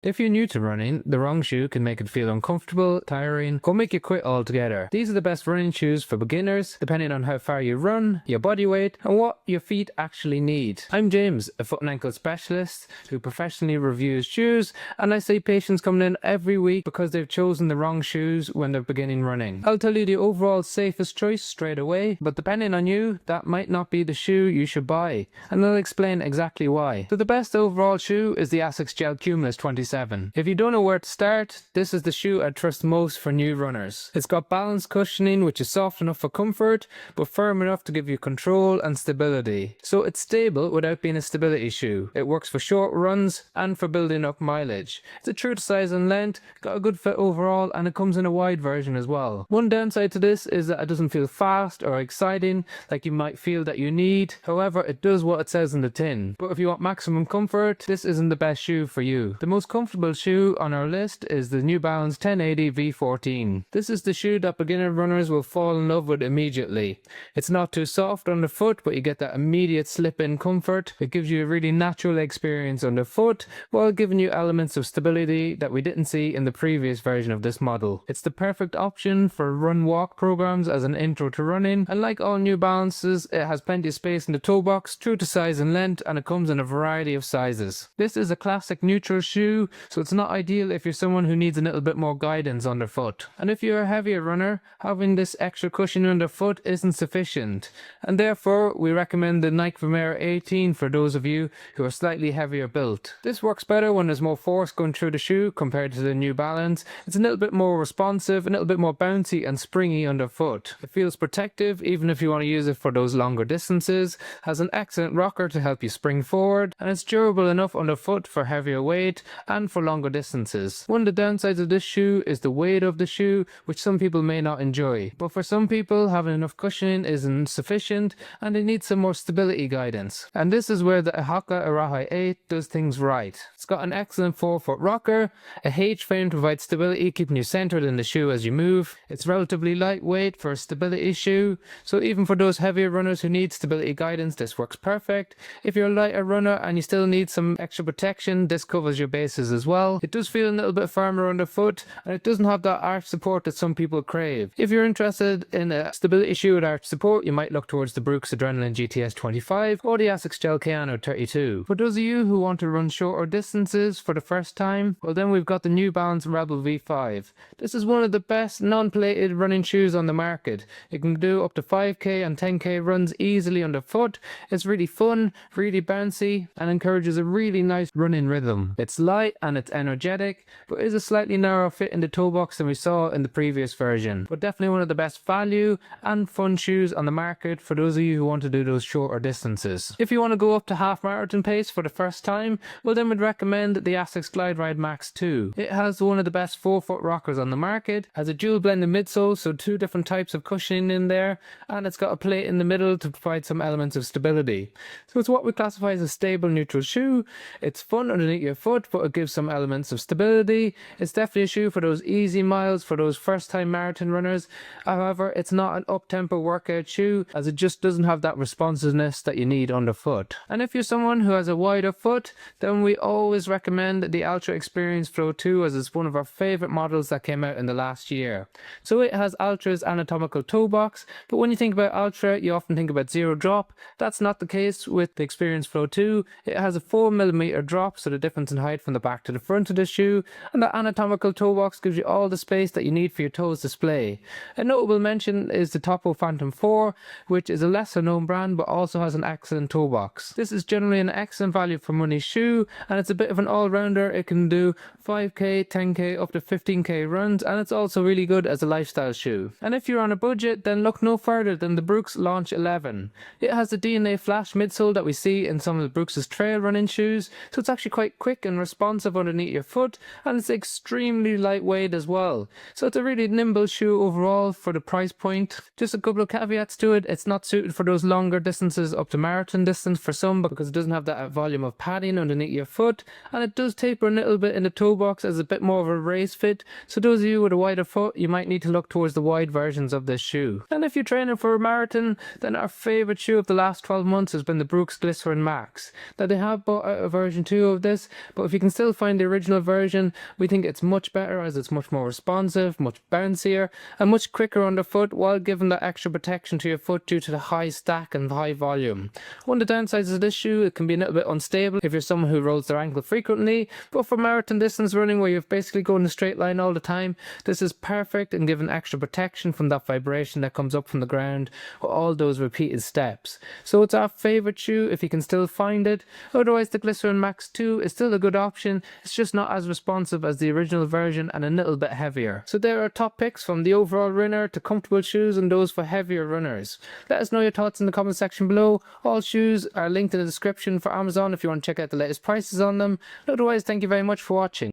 If you're new to running, the wrong shoe can make it feel uncomfortable, tiring, or make you quit altogether. These are the best running shoes for beginners, depending on how far you run, your body weight, and what your feet actually need. I'm James, a foot and ankle specialist who professionally reviews shoes, and I see patients coming in every week because they've chosen the wrong shoes when they're beginning running. I'll tell you the overall safest choice straight away, but depending on you, that might not be the shoe you should buy, and I'll explain exactly why. So the best overall shoe is the Asics Gel Cumulus 27. If you don't know where to start, this is the shoe I trust most for new runners. It's got balanced cushioning which is soft enough for comfort, but firm enough to give you control and stability. So it's stable without being a stability shoe. It works for short runs and for building up mileage. It's a true to size and length, got a good fit overall, and it comes in a wide version as well. One downside to this is that it doesn't feel fast or exciting like you might feel that you need. However, it does what it says in the tin. But if you want maximum comfort, this isn't the best shoe for you. The most comfortable shoe on our list is the New Balance 1080 V14. This is the shoe that beginner runners will fall in love with immediately. It's not too soft on the foot, but you get that immediate slip-in comfort. It gives you a really natural experience on the foot while giving you elements of stability that we didn't see in the previous version of this model. It's the perfect option for run-walk programs as an intro to running, and like all New Balances, it has plenty of space in the toe box, true to size and length, and it comes in a variety of sizes. This is a classic neutral shoe, so it's not ideal if you're someone who needs a little bit more guidance on their foot. And if you're a heavier runner, having this extra cushion on their foot isn't sufficient, and therefore we recommend the Nike Vomero 18 for those of you who are slightly heavier built. This works better when there's more force going through the shoe compared to the New Balance. It's a little bit more responsive, a little bit more bouncy and springy underfoot. It feels protective even if you want to use it for those longer distances, has an excellent rocker to help you spring forward, and it's durable enough underfoot for heavier weight and for longer distances. One of the downsides of this shoe is the weight of the shoe, which some people may not enjoy. But for some people, having enough cushioning isn't sufficient and they need some more stability guidance. And this is where the Hoka Arahi 8 does things right. It's got an excellent 4-foot rocker, a H-frame to provide stability, keeping you centered in the shoe as you move. It's relatively lightweight for a stability shoe, so even for those heavier runners who need stability guidance, this works perfect. If you're a lighter runner and you still need some extra protection, this covers your bases as well. It does feel a little bit firmer underfoot, and it doesn't have that arch support that some people crave. If you're interested in a stability shoe with arch support, you might look towards the Brooks Adrenaline GTS 25 or the Asics Gel Cumulus 32. For those of you who want to run shorter distances for the first time, well then we've got the New Balance Rebel V5. This is one of the best non-plated running shoes on the market. It can do up to 5k and 10k runs easily underfoot. It's really fun, really bouncy, and encourages a really nice running rhythm. It's light and it's energetic, but is a slightly narrower fit in the toe box than we saw in the previous version. But definitely one of the best value and fun shoes on the market for those of you who want to do those shorter distances. If you want to go up to half marathon pace for the first time, well then we'd recommend the Asics Glideride Max 2. It has one of the best 4-foot rockers on the market, has a dual blended midsole, so 2 different types of cushioning in there, and it's got a plate in the middle to provide some elements of stability. So it's what we classify as a stable neutral shoe. It's fun underneath your foot, but it gives some elements of stability. It's definitely a shoe for those easy miles, for those first time marathon runners. However, it's not an up-tempo workout shoe, as it just doesn't have that responsiveness that you need underfoot. And if you're someone who has a wider foot, then we always recommend the Altra Experience Flow 2, as it's one of our favorite models that came out in the last year. So it has Altra's anatomical toe box, but when you think about Altra, you often think about zero drop. That's not the case with the Experience Flow 2. It has a 4mm drop, so the difference in height from the back to the front of the shoe, and the anatomical toe box gives you all the space that you need for your toes display. A notable mention is the Topo Phantom 4, which is a lesser known brand but also has an excellent toe box. This is generally an excellent value for money shoe, and it's a bit of an all-rounder. It can do 5k, 10k, up to 15k runs, and it's also really good as a lifestyle shoe. And if you're on a budget, then look no further than the Brooks Launch 11. It has the DNA Flash midsole that we see in some of the Brooks' trail running shoes, so it's actually quite quick and responsive underneath your foot, and it's extremely lightweight as well. So it's a really nimble shoe overall for the price point. Just a couple of caveats to it: it's not suited for those longer distances up to marathon distance for some, because it doesn't have that volume of padding underneath your foot, and it does taper a little bit in the toe box as a bit more of a race fit. So those of you with a wider foot, you might need to look towards the wide versions of this shoe. And if you're training for a marathon, then our favorite shoe of the last 12 months has been the Brooks Glycerin Max. Now they have bought out a version 2 of this, but if you can still still find the original version. We think it's much better as it's much more responsive, much bouncier, and much quicker underfoot while giving that extra protection to your foot due to the high stack and high volume. One of the downsides of this shoe, it can be a little bit unstable if you're someone who rolls their ankle frequently, but for marathon distance running where you're basically going in a straight line all the time, this is perfect and giving extra protection from that vibration that comes up from the ground with all those repeated steps. So it's our favourite shoe if you can still find it. Otherwise, the Glycerin Max 2 is still a good option. It's just not as responsive as the original version and a little bit heavier. So there are top picks from the overall runner to comfortable shoes and those for heavier runners. Let us know your thoughts in the comment section below. All shoes are linked in the description for Amazon if you want to check out the latest prices on them. Otherwise, thank you very much for watching.